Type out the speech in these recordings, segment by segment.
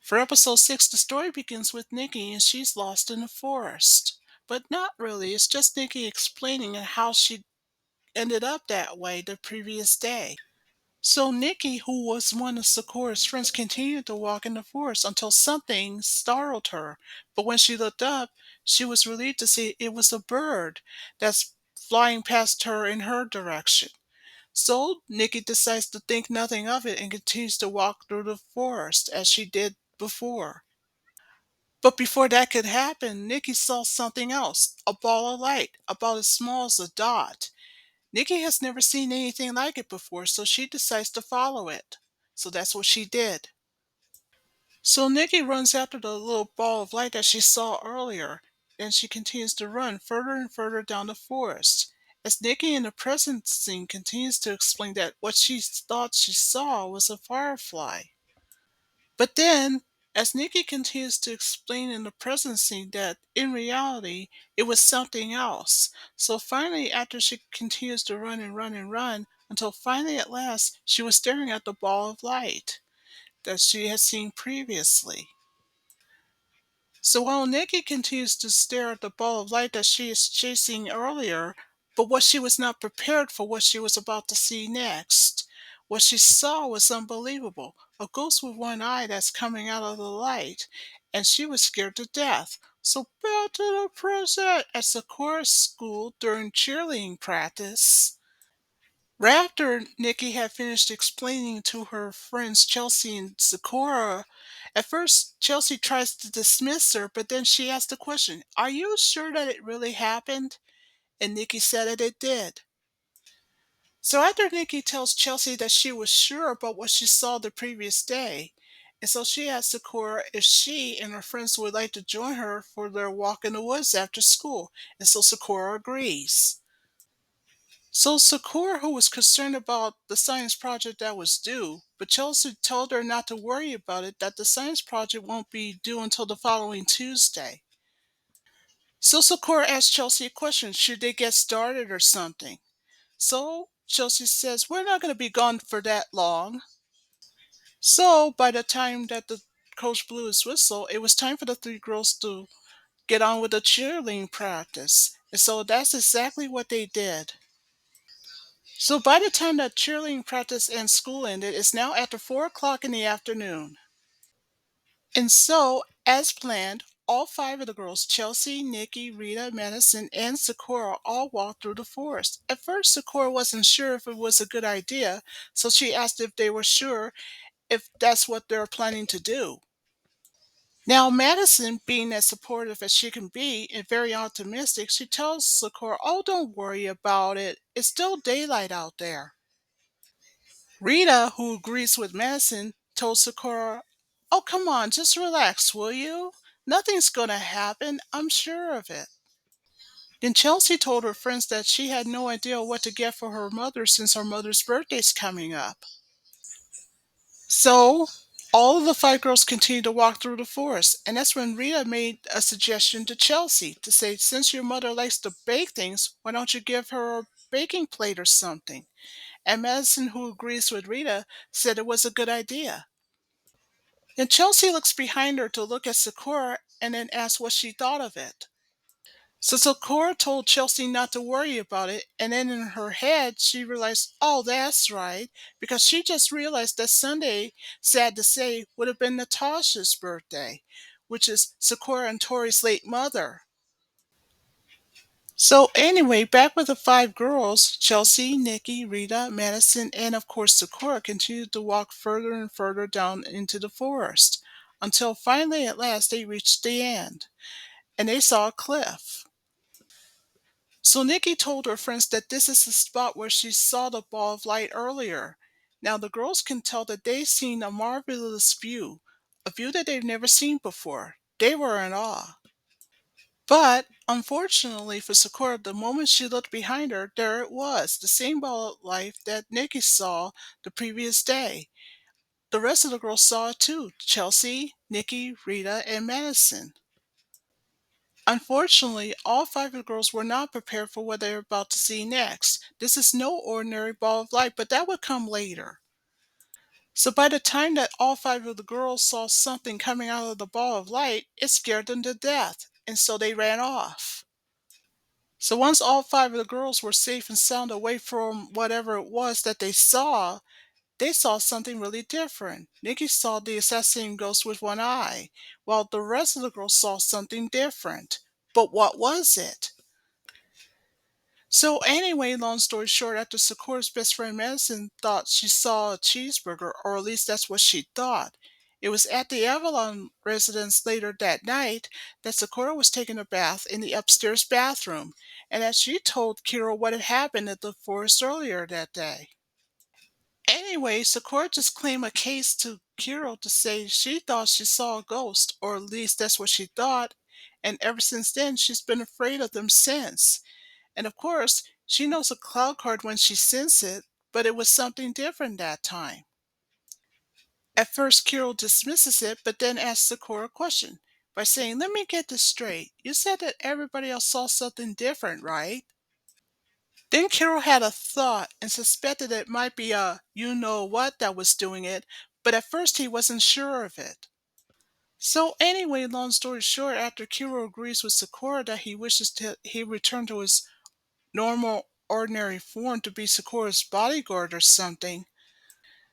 For episode 6, the story begins with Nikki and she's lost in the forest. But not really, it's just Nikki explaining how she ended up that way the previous day. So Nikki, who was one of Sakura's friends, continued to walk in the forest until something startled her. But when she looked up, she was relieved to see it was a bird that's flying past her in her direction. So Nikki decides to think nothing of it and continues to walk through the forest as she did before. But before that could happen, Nikki saw something else, a ball of light, about as small as a dot. Nikki has never seen anything like it before, so she decides to follow it. So that's what she did. So Nikki runs after the little ball of light that she saw earlier, and she continues to run further and further down the forest. As Nikki in the present scene continues to explain that what she thought she saw was a firefly. But then, as Nikki continues to explain in the present scene that in reality it was something else. So finally, after she continues to run and run and run, until finally at last she was staring at the ball of light that she had seen previously. So while Nikki continues to stare at the ball of light that she is chasing earlier, but what she was not prepared for what she was about to see next. What she saw was unbelievable. A ghost with one eye that's coming out of the light, and she was scared to death. So back to the present at Sakura's school during cheerleading practice. Right after Nikki had finished explaining to her friends Chelsea and Sakura, at first Chelsea tries to dismiss her, but then she asks the question, "Are you sure that it really happened?" And Nikki said that it did. So after Nikki tells Chelsea that she was sure about what she saw the previous day, and so she asks Sakura if she and her friends would like to join her for their walk in the woods after school, and so Sakura agrees. So Sakura, who was concerned about the science project that was due, but Chelsea told her not to worry about it, that the science project won't be due until the following Tuesday. So Sakura asked Chelsea a question, should they get started or something? So Chelsea says, we're not going to be gone for that long. So by the time that the coach blew his whistle, it was time for the three girls to get on with the cheerleading practice. And so that's exactly what they did. So by the time that cheerleading practice and school ended, it's now after 4 o'clock in the afternoon. And so, as planned, all five of the girls, Chelsea, Nikki, Rita, Madison, and Sakura, all walked through the forest. At first, Sakura wasn't sure if it was a good idea, so she asked if they were sure if that's what they're planning to do. Now, Madison, being as supportive as she can be and very optimistic, she tells Sakura, oh, don't worry about it. It's still daylight out there. Rita, who agrees with Madison, told Sakura, oh, come on, just relax, will you? Nothing's going to happen, I'm sure of it. Then Chelsea told her friends that she had no idea what to get for her mother since her mother's birthday's coming up. So, all of the five girls continued to walk through the forest, and that's when Rita made a suggestion to Chelsea to say, since your mother likes to bake things, why don't you give her a baking plate or something? And Madison, who agrees with Rita, said it was a good idea. Then Chelsea looks behind her to look at Sakura and then asks what she thought of it. So Sakura told Chelsea not to worry about it, and then in her head she realized, oh, that's right, because she just realized that Sunday, sad to say, would have been Natasha's birthday, which is Sakura and Tori's late mother. So anyway, back with the five girls, Chelsea, Nikki, Rita, Madison, and of course Sakura continued to walk further and further down into the forest until finally at last they reached the end and they saw a cliff. So Nikki told her friends that this is the spot where she saw the ball of light earlier. Now the girls can tell that they've seen a marvelous view, a view that they've never seen before. They were in awe. But, unfortunately for Sakura, the moment she looked behind her, there it was, the same ball of light that Nikki saw the previous day. The rest of the girls saw it too, Chelsea, Nikki, Rita, and Madison. Unfortunately, all five of the girls were not prepared for what they were about to see next. This is no ordinary ball of light, but that would come later. So by the time that all five of the girls saw something coming out of the ball of light, it scared them to death, and so they ran off. So once all five of the girls were safe and sound away from whatever it was that they saw something really different. Nikki saw the exact same ghost with one eye, while the rest of the girls saw something different. But what was it? So anyway, long story short, after Sakura's best friend Madison thought she saw a cheeseburger, or at least that's what she thought. It was at the Avalon residence later that night that Sakura was taking a bath in the upstairs bathroom, and that she told Kiro what had happened at the forest earlier that day. Anyway, Sakura just claimed a case to Kiro to say she thought she saw a ghost, or at least that's what she thought, and ever since then she's been afraid of them since. And of course, she knows a cloud card when she senses it, but it was something different that time. At first, Kiro dismisses it, but then asks Sakura a question by saying, "Let me get this straight. You said that everybody else saw something different, right?" Then Kiro had a thought and suspected it might be a you know what that was doing it, but at first he wasn't sure of it. So anyway, long story short, after Kiro agrees with Sakura that he return to his normal, ordinary form to be Sakura's bodyguard or something.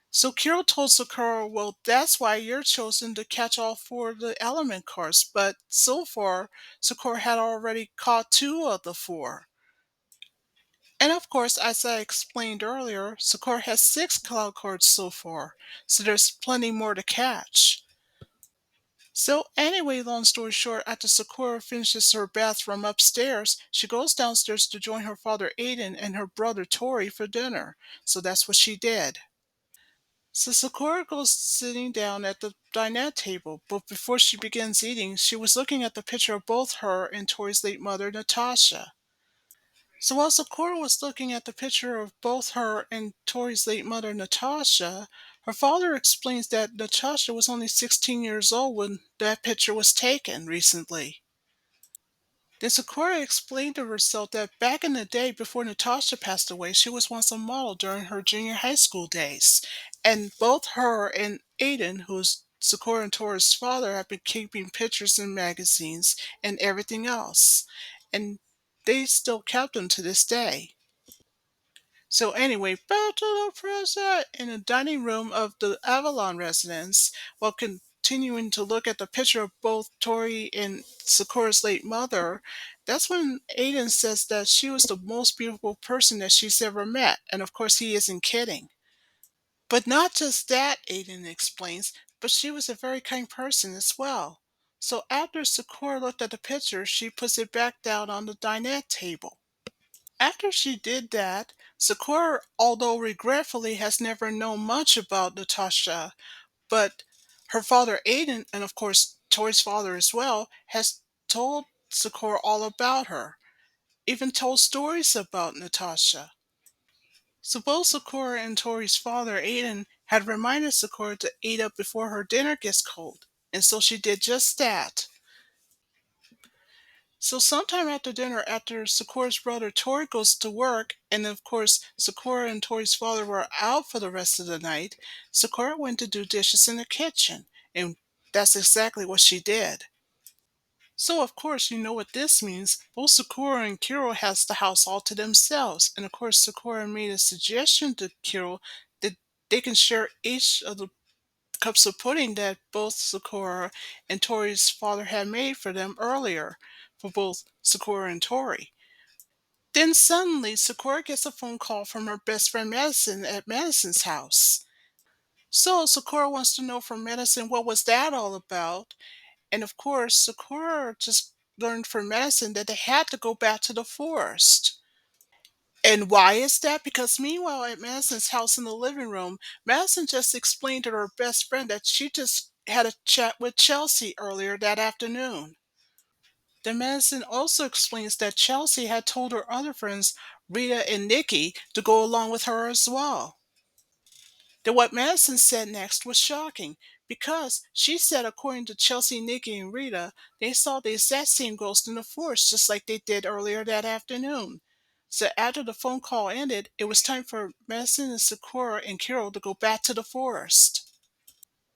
So Kiro told Sakura, well, that's why you're chosen to catch all four of the element cards. But so far, Sakura had already caught two of the four. And of course, as I explained earlier, Sakura has six cloud cards so far. So there's plenty more to catch. So anyway, long story short, after Sakura finishes her bath from upstairs, she goes downstairs to join her father Aiden and her brother Tori for dinner. So that's what she did. So Sakura goes sitting down at the dinette table, but before she begins eating, she was looking at the picture of both her and Tori's late mother, Natasha. So while Sakura was looking at the picture of both her and Tori's late mother, Natasha, her father explains that Natasha was only 16 years old when that picture was taken recently. Then Sakura explained to herself that back in the day before Natasha passed away, she was once a model during her junior high school days. And both her and Aiden, who's Sakura and Tori's father, have been keeping pictures in magazines and everything else. And they still kept them to this day. So anyway, back to the present in the dining room of the Avalon residence, while continuing to look at the picture of both Tori and Sakura's late mother, that's when Aiden says that she was the most beautiful person that she's ever met, and of course he isn't kidding. But not just that, Aiden explains, but she was a very kind person as well. So after Sakura looked at the picture, she puts it back down on the dinette table. After she did that, Sakura, although regretfully, has never known much about Natasha, but her father Aiden, and of course Tori's father as well, has told Sakura all about her, even told stories about Natasha. So both Sakura and Tori's father Aiden had reminded Sakura to eat up before her dinner gets cold, and so she did just that. So sometime after dinner, after Sakura's brother Tori goes to work, and of course Sakura and Tori's father were out for the rest of the night, Sakura went to do dishes in the kitchen, and that's exactly what she did. So of course you know what this means. Both Sakura and Kiro has the house all to themselves, and of course Sakura made a suggestion to Kiro that they can share each of the cups of pudding that both Sakura and Tori's father had made for them earlier, for both Sakura and Tori. Then suddenly, Sakura gets a phone call from her best friend Madison at Madison's house. So Sakura wants to know from Madison what was that all about, and of course Sakura just learned from Madison that they had to go back to the forest. And why is that? Because meanwhile, at Madison's house in the living room, Madison just explained to her best friend that she just had a chat with Chelsea earlier that afternoon. Then Madison also explains that Chelsea had told her other friends, Rita and Nikki, to go along with her as well. Then what Madison said next was shocking because she said, according to Chelsea, Nikki, and Rita, they saw the exact same ghost in the forest just like they did earlier that afternoon. So after the phone call ended, it was time for Madison and Sakura and Carol to go back to the forest.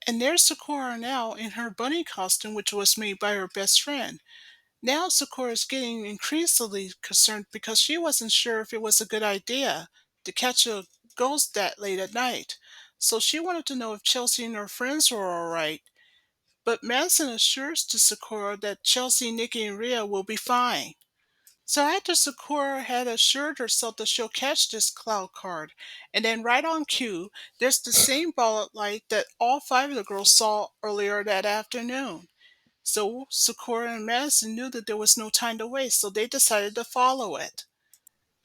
And there's Sakura now in her bunny costume, which was made by her best friend. Now Sakura's getting increasingly concerned because she wasn't sure if it was a good idea to catch a ghost that late at night. So she wanted to know if Chelsea and her friends were alright. But Madison assures to Sakura that Chelsea, Nikki, and Rhea will be fine. So after Sakura had assured herself that she'll catch this cloud card, and then right on cue, there's the same ball of light that all five of the girls saw earlier that afternoon. So Sakura and Madison knew that there was no time to waste, so they decided to follow it.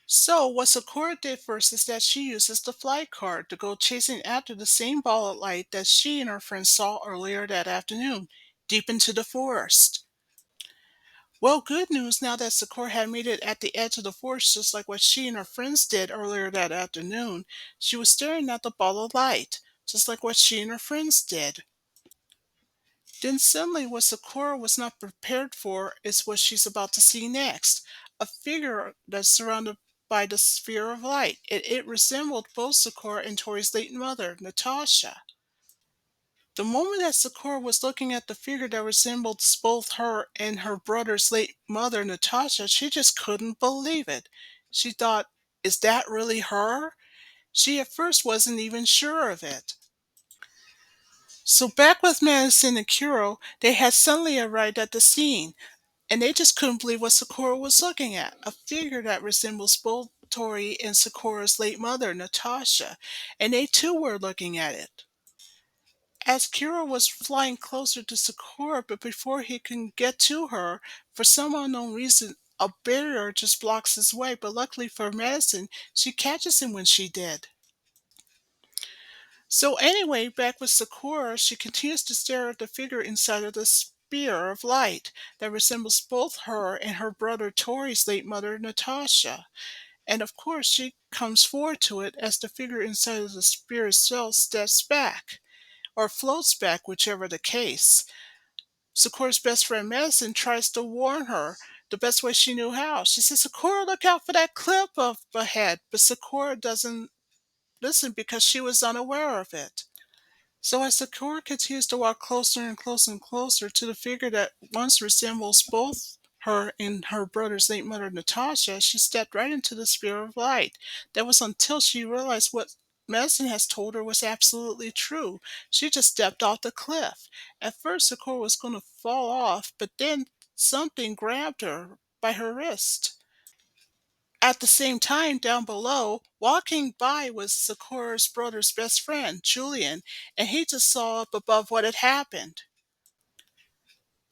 So what Sakura did first is that she uses the flight card to go chasing after the same ball of light that she and her friends saw earlier that afternoon, deep into the forest. Well, good news now that Sakura had made it at the edge of the forest just like what she and her friends did earlier that afternoon. She was staring at the ball of light, just like what she and her friends did. Then suddenly what Sakura was not prepared for is what she's about to see next. A figure that's surrounded by the sphere of light. It resembled both Sakura and Tori's late mother, Natasha. The moment that Sakura was looking at the figure that resembled both her and her brother's late mother, Natasha, she just couldn't believe it. She thought, is that really her? She at first wasn't even sure of it. So back with Madison and Kuro, they had suddenly arrived at the scene, and they just couldn't believe what Sakura was looking at. A figure that resembles both Tori and Sakura's late mother, Natasha, and they too were looking at it. As Kira was flying closer to Sakura, but before he can get to her, for some unknown reason, a barrier just blocks his way. But luckily for Madison, she catches him when she did. So anyway, back with Sakura, she continues to stare at the figure inside of the sphere of light that resembles both her and her brother Tori's late mother, Natasha. And of course, she comes forward to it as the figure inside of the sphere itself steps back, or floats back, whichever the case. Sakura's best friend Madison tries to warn her the best way she knew how. She says, Sakura, look out for that cliff up ahead. But Sakura doesn't listen because she was unaware of it. So as Sakura continues to walk closer and closer and closer to the figure that once resembles both her and her brother's late mother Natasha, she stepped right into the sphere of light. That was until she realized what Medicine has told her was absolutely true. She just stepped off the cliff. At first Sakura was going to fall off, but then something grabbed her by her wrist. At the same time, down below, walking by was Sakura's brother's best friend, Julian, and he just saw up above what had happened.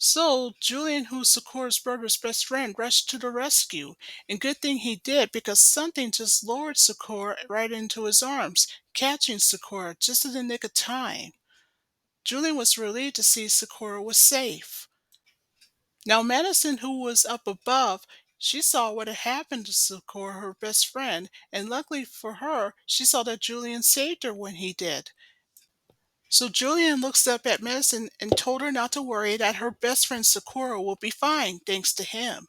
So, Julian, who's Sakura's brother's best friend, rushed to the rescue. And good thing he did, because something just lowered Sakura right into his arms, catching Sakura just in the nick of time. Julian was relieved to see Sakura was safe. Now, Madison, who was up above, she saw what had happened to Sakura, her best friend, and luckily for her, she saw that Julian saved her when he did. So Julian looks up at Madison and told her not to worry, that her best friend Sakura will be fine thanks to him.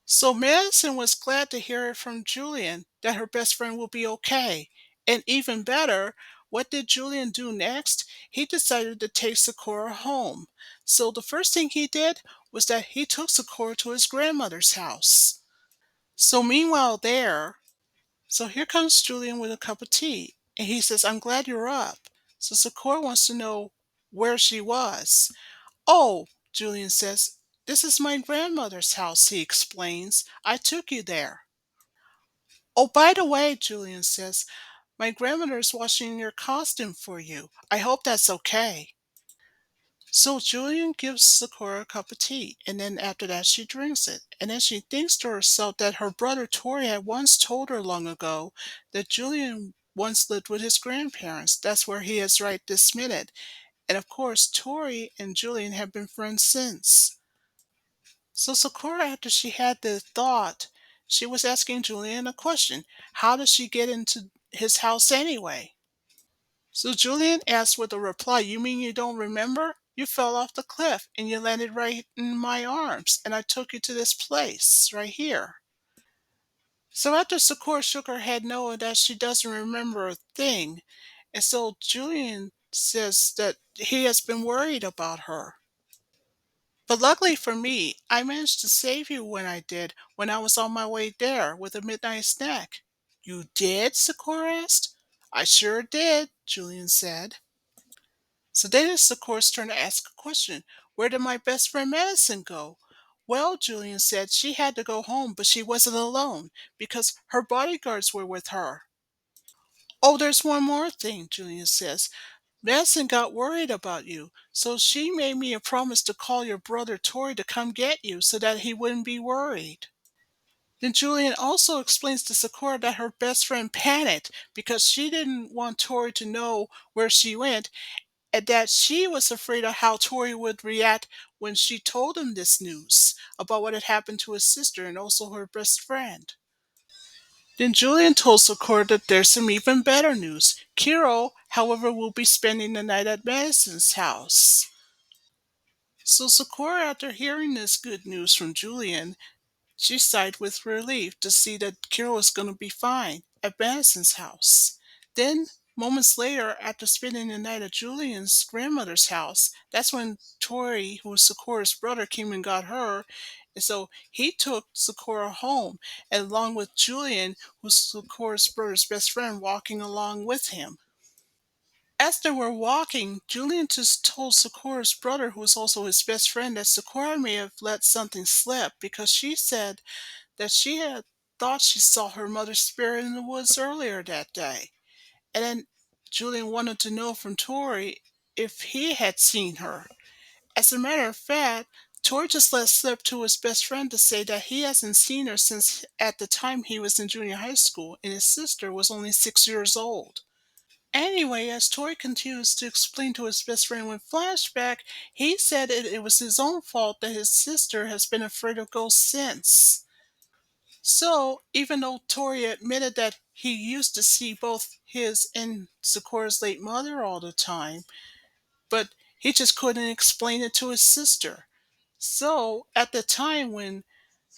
So Madison was glad to hear it from Julian that her best friend will be okay. And even better, what did Julian do next? He decided to take Sakura home. So the first thing he did was that he took Sakura to his grandmother's house. So meanwhile so here comes Julian with a cup of tea, and he says, I'm glad you're up. So Sakura wants to know where she was. Oh, Julian says, this is my grandmother's house, he explains. I took you there. Oh, by the way, Julian says, my grandmother's washing your costume for you. I hope that's okay. So Julian gives Sakura a cup of tea, and then after that she drinks it. And then she thinks to herself that her brother Tori had once told her long ago that Julian once lived with his grandparents. That's where he is right this minute. And of course, Tori and Julian have been friends since. So Sakura, after she had the thought, she was asking Julian a question. How did she get into his house anyway? So Julian asked with a reply, you mean you don't remember? You fell off the cliff and you landed right in my arms, and I took you to this place right here. So after Sakura shook her head no that she doesn't remember a thing, and so Julian says that he has been worried about her. But luckily for me, I managed to save you when I did, when I was on my way there with a midnight snack. You did? Sakura asked. I sure did, Julian said. So then it's Sakura's turn to ask a question. Where did my best friend Madison go? Well, Julian said she had to go home, but she wasn't alone because her bodyguards were with her. Oh, there's one more thing, Julian says. Madison got worried about you, so she made me a promise to call your brother Tori to come get you so that he wouldn't be worried. Then Julian also explains to Sakura that her best friend panicked because she didn't want Tori to know where she went and that she was afraid of how Tori would react when she told him this news about what had happened to his sister and also her best friend. Then Julian told Sakura that there's some even better news. Kiro, however, will be spending the night at Madison's house. So Sakura, after hearing this good news from Julian, she sighed with relief to see that Kiro was going to be fine at Madison's house. Then, moments later, after spending the night at Julian's grandmother's house, that's when Tori, who was Sakura's brother, came and got her. And so he took Sakura home, and along with Julian, who's Sakura's brother's best friend, walking along with him. As they were walking, Julian just told Sakura's brother, who was also his best friend, that Sakura may have let something slip because she said that she had thought she saw her mother's spirit in the woods earlier that day. And then Julian wanted to know from Tori if he had seen her. As a matter of fact, Tori just let slip to his best friend to say that he hasn't seen her since at the time he was in junior high school and his sister was only 6 years old. Anyway, as Tori continues to explain to his best friend with flashback, he said it was his own fault that his sister has been afraid of ghosts since. So, even though Tori admitted that he used to see both his and Sakura's late mother all the time, but he just couldn't explain it to his sister. So, at the time when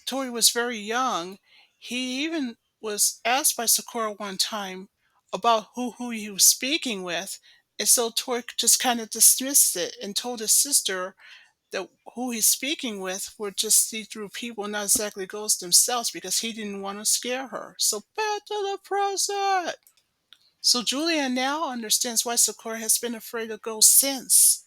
Tori was very young, he even was asked by Sakura one time about who he was speaking with, and so Tori just kind of dismissed it and told his sister that who he's speaking with were just see-through people, not exactly ghosts themselves, because he didn't want to scare her. So back to the present. So Julia now understands why Sakura has been afraid of ghosts since.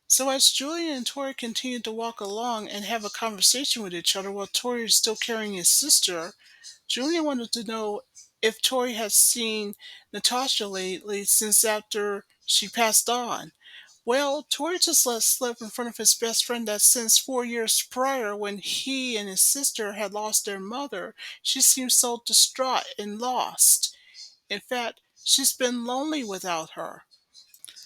So as Julia and Tori continue to walk along and have a conversation with each other while Tori is still carrying his sister, Julia wanted to know if Tori had seen Natasha lately since after she passed on. Well, Tori just let slip in front of his best friend that since 4 years prior, when he and his sister had lost their mother, she seemed so distraught and lost. In fact, she's been lonely without her.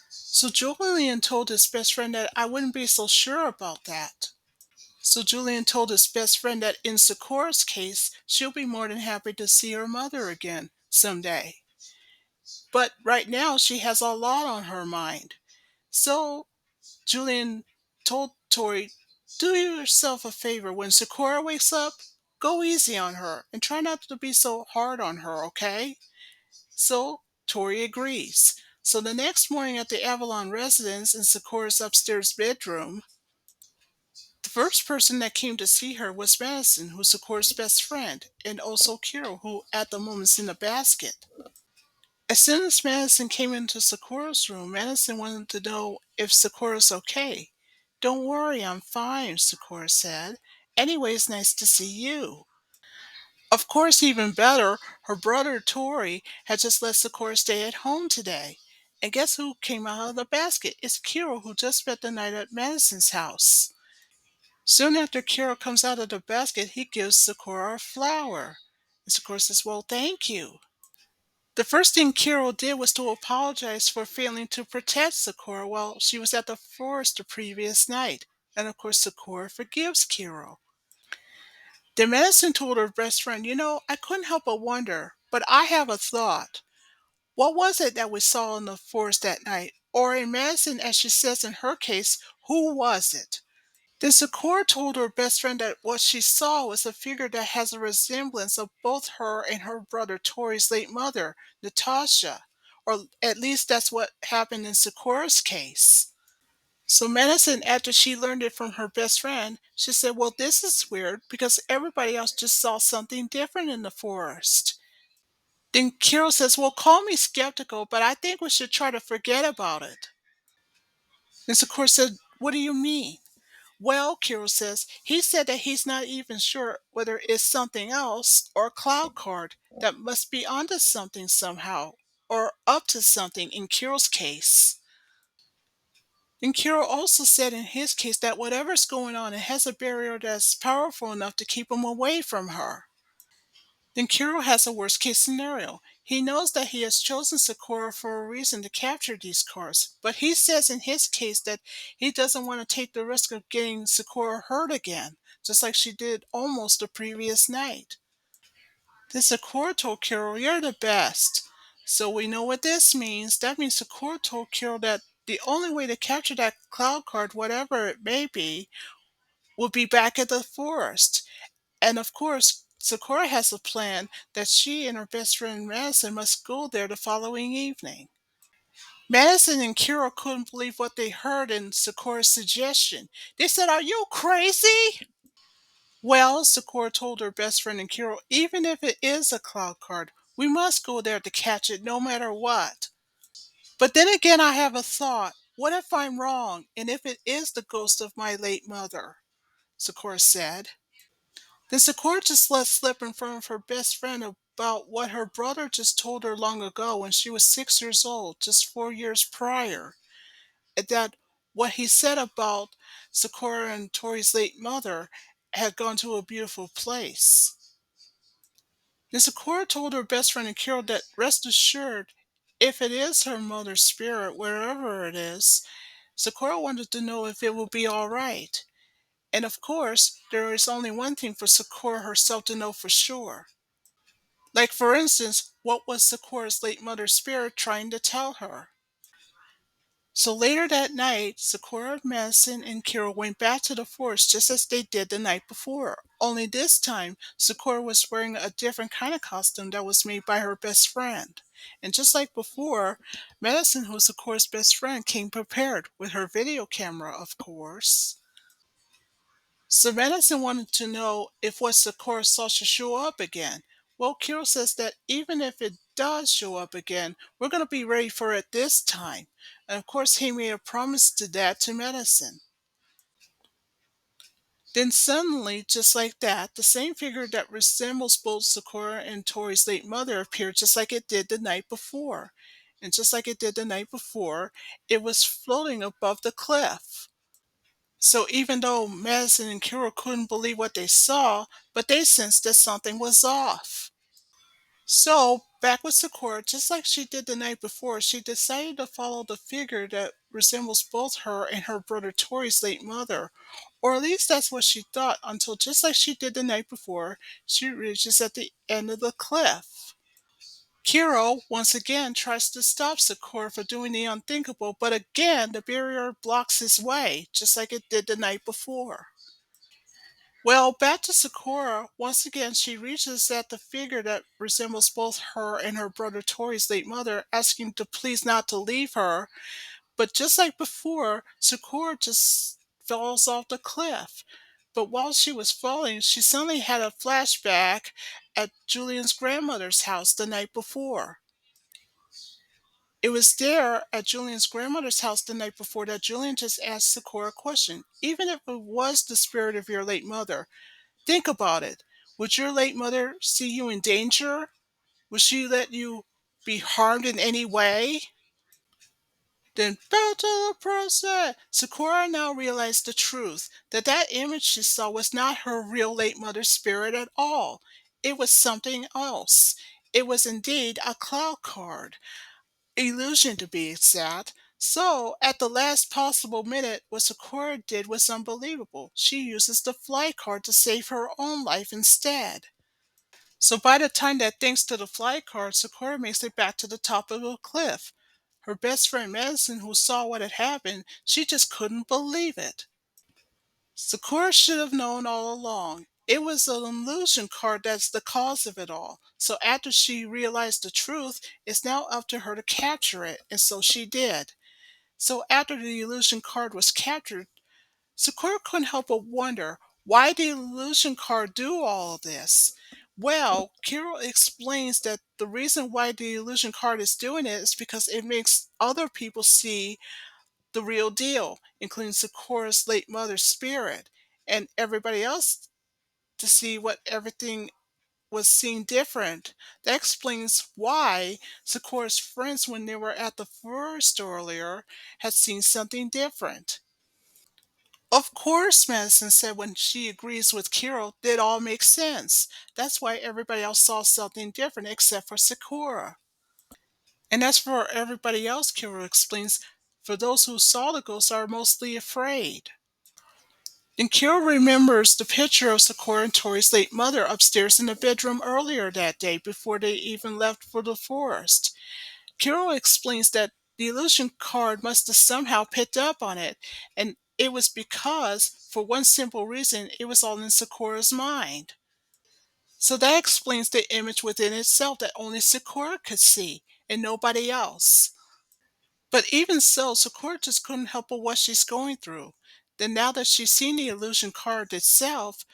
So Julian told his best friend that I wouldn't be so sure about that. So Julian told his best friend that in Sakura's case, she'll be more than happy to see her mother again someday. But right now, she has a lot on her mind. So Julian told Tori, do yourself a favor. When Sakura wakes up, go easy on her and try not to be so hard on her, okay? So Tori agrees. So the next morning at the Avalon residence in Sakura's upstairs bedroom, the first person that came to see her was Madison, who's Sakura's best friend, and also Kiro, who at the moment's in the basket. As soon as Madison came into Sakura's room, Madison wanted to know if Sakura's okay. Don't worry, I'm fine, Sakura said. Anyway, it's nice to see you. Of course, even better, her brother Tori had just let Sakura stay at home today. And guess who came out of the basket? It's Kiro, who just spent the night at Madison's house. Soon after Kiro comes out of the basket, he gives Sakura a flower. And Sakura says, well, thank you. The first thing Kiro did was to apologize for failing to protect Sakura while she was at the forest the previous night. And of course, Sakura forgives Kiro. Then Madison told her best friend, I couldn't help but wonder, but I have a thought. What was it that we saw in the forest that night? Or in Madison, as she says in her case, who was it? Then Sakura told her best friend that what she saw was a figure that has a resemblance of both her and her brother Tori's late mother, Natasha. Or at least that's what happened in Sakura's case. So Madison, after she learned it from her best friend, she said, well, this is weird because everybody else just saw something different in the forest. Then Kiro says, well, call me skeptical, but I think we should try to forget about it. Then Sakura said, what do you mean? Well, Kiro says, he said that he's not even sure whether it's something else or a cloud card that must be onto something somehow, or up to something in Kiro's case. And Kiro also said in his case that whatever's going on, it has a barrier that's powerful enough to keep him away from her. Then Kiro has a worst case scenario. He knows that he has chosen Sakura for a reason to capture these cards, but he says in his case that he doesn't want to take the risk of getting Sakura hurt again, just like she did almost the previous night. Then Sakura told Kiro, you're the best. So we know what this means. That means Sakura told Kiro that the only way to capture that cloud card, whatever it may be, will be back at the forest. And of course, Sakura has a plan that she and her best friend Madison must go there the following evening. Madison and Kira couldn't believe what they heard in Sakura's suggestion. They said, are you crazy? Well, Sakura told her best friend and Kira, even if it is a cloud card, we must go there to catch it no matter what. But then again, I have a thought. What if I'm wrong, and if it is the ghost of my late mother? Sakura said. Then Sakura just let slip in front of her best friend about what her brother just told her long ago when she was 6 years old, just 4 years prior. And that what he said about Sakura and Tori's late mother had gone to a beautiful place. Then Sakura told her best friend Akira that rest assured, if it is her mother's spirit, wherever it is, Sakura wanted to know if it will be all right. And of course, there is only one thing for Sakura herself to know for sure. Like, for instance, what was Sakura's late mother's spirit trying to tell her? So later that night, Sakura, Madison, and Kira went back to the forest just as they did the night before. Only this time, Sakura was wearing a different kind of costume that was made by her best friend. And just like before, Madison, who's Sakura's best friend, came prepared with her video camera, of course. So Madison wanted to know if what Sakura saw should show up again. Well, Kiro says that even if it does show up again, we're going to be ready for it this time. And of course, he made a promise to that to Madison. Then suddenly, just like that, the same figure that resembles both Sakura and Tori's late mother appeared just like it did the night before. And just like it did the night before, it was floating above the cliff. So even though Madison and Kira couldn't believe what they saw, but they sensed that something was off. So, back with Sakura, just like she did the night before, she decided to follow the figure that resembles both her and her brother Tori's late mother. Or at least that's what she thought until just like she did the night before, she reaches at the end of the cliff. Kiro once again tries to stop Sakura from doing the unthinkable, but again the barrier blocks his way, just like it did the night before. Well, back to Sakura, once again she reaches at the figure that resembles both her and her brother Tori's late mother, asking to please not to leave her. But just like before, Sakura just falls off the cliff. But while she was falling, she suddenly had a flashback at Julian's grandmother's house the night before. It was there at Julian's grandmother's house the night before that Julian just asked Sakura a question. Even if it was the spirit of your late mother, think about it. Would your late mother see you in danger? Would she let you be harmed in any way? Then back to the present. Sakura now realized the truth that that image she saw was not her real late mother's spirit at all. It was something else. It was indeed a cloud card. Illusion to be exact. So, at the last possible minute, what Sakura did was unbelievable. She uses the fly card to save her own life instead. So by the time that thanks to the fly card, Sakura makes it back to the top of the cliff. Her best friend Madison, who saw what had happened, she just couldn't believe it. Sakura should have known all along. It was an illusion card that's the cause of it all. So after she realized the truth, it's now up to her to capture it, and so she did. So after the illusion card was captured, Sakura couldn't help but wonder, why did the illusion card do all of this? Well, Kiro explains that the reason why the illusion card is doing it is because it makes other people see the real deal, including Sakura's late mother's spirit, and everybody else to see what everything was seen different. That explains why Sakura's friends, when they were at the forest earlier, had seen something different. Of course, Madison said when she agrees with Kiro, it all makes sense. That's why everybody else saw something different except for Sakura. And as for everybody else, Kiro explains, for those who saw the ghosts are mostly afraid. And Kiro remembers the picture of Sakura and Tori's late mother upstairs in the bedroom earlier that day before they even left for the forest. Kiro explains that the illusion card must have somehow picked up on it, and it was because, for one simple reason, it was all in Sakura's mind. So that explains the image within itself that only Sakura could see, and nobody else. But even so, Sakura just couldn't help but what she's going through. Then now that she's seen the illusion card itself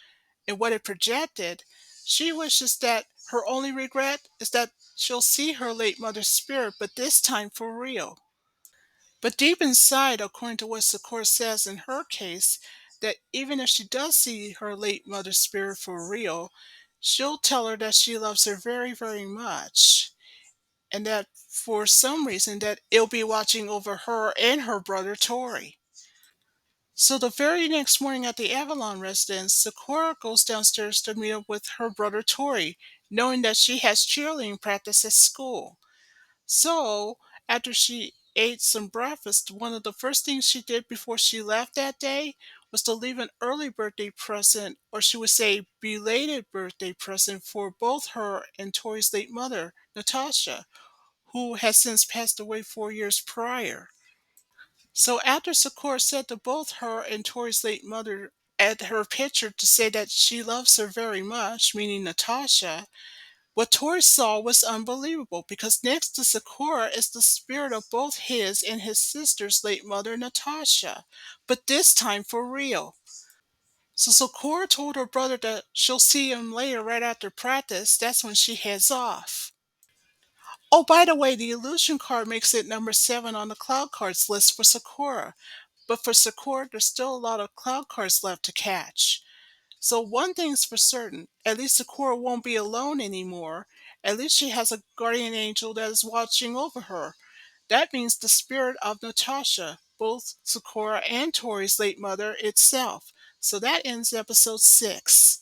and what it projected, she wishes that her only regret is that she'll see her late mother's spirit, but this time for real. But deep inside, according to what Sakura says in her case, that even if she does see her late mother's spirit for real, she'll tell her that she loves her very, very much, and that for some reason that it'll be watching over her and her brother Tori. So the very next morning at the Avalon residence, Sakura goes downstairs to meet up with her brother Tori, knowing that she has cheerleading practice at school. So, after she ate some breakfast, one of the first things she did before she left that day was to leave an early birthday present, or she would say belated birthday present, for both her and Tori's late mother, Natasha, who has since passed away 4 years prior. So after Sakura said to both her and Tori's late mother at her picture to say that she loves her very much, meaning Natasha, what Tori saw was unbelievable because next to Sakura is the spirit of both his and his sister's late mother, Natasha, but this time for real. So Sakura told her brother that she'll see him later right after practice. That's when she heads off. Oh, by the way, the illusion card makes it number 7 on the cloud cards list for Sakura. But for Sakura, there's still a lot of cloud cards left to catch. So one thing's for certain, at least Sakura won't be alone anymore. At least she has a guardian angel that is watching over her. That means the spirit of Natasha, both Sakura and Tori's late mother itself. So that ends episode 6.